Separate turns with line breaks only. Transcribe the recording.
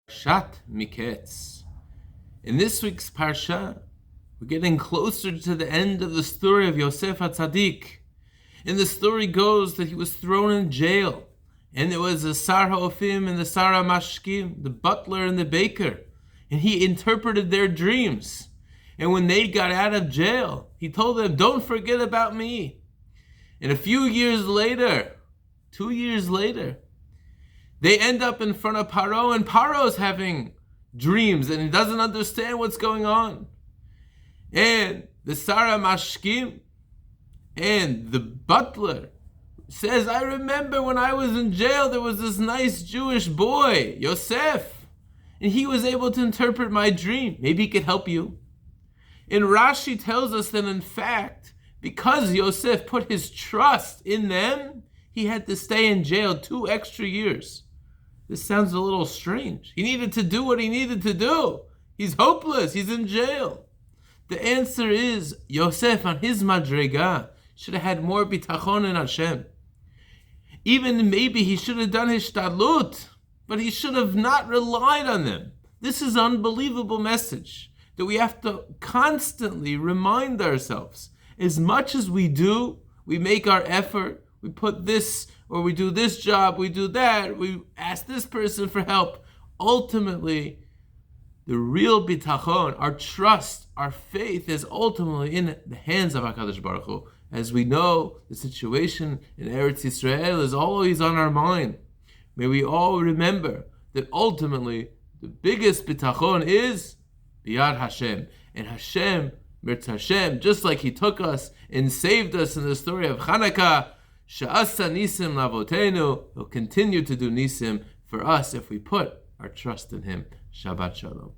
Shat Miketz. In this week's Parsha, we're getting closer to the end of the story of Yosef HaTzadik. And the story goes that he was thrown in jail, and there was a Sar HaOfim and the Sar HaMashkim, the butler and the baker, and he interpreted their dreams. And when they got out of jail, he told them, "Don't forget about me." And a few years later, 2 years later, they end up in front of Paro, and Paro's having dreams, and he doesn't understand what's going on. And the Sar HaMashkim and the butler says, "I remember when I was in jail, there was this nice Jewish boy, Yosef, and he was able to interpret my dream. Maybe he could help you." And Rashi tells us that in fact, because Yosef put his trust in them, he had to stay in jail 2 extra years. This sounds a little strange. He needed to do what he needed to do. He's hopeless. He's in jail. The answer is Yosef on his madrega should have had more bitachon in Hashem. Even maybe he should have done his shtadlut, but he should have not relied on them. This is an unbelievable message that we have to constantly remind ourselves. As much as we do, we make our effort, we put this, or we do this job, we do that, we ask this person for help. Ultimately, the real bitachon, our trust, our faith is ultimately in the hands of HaKadosh Baruch Hu. As we know, the situation in Eretz Yisrael is always on our mind. May we all remember that ultimately the biggest bitachon is biyad Hashem. And Hashem, Mirtz Hashem, just like He took us and saved us in the story of Chanukah, Sha'asa Nisim Lavotenu, He'll continue to do Nisim for us if we put our trust in Him. Shabbat Shalom.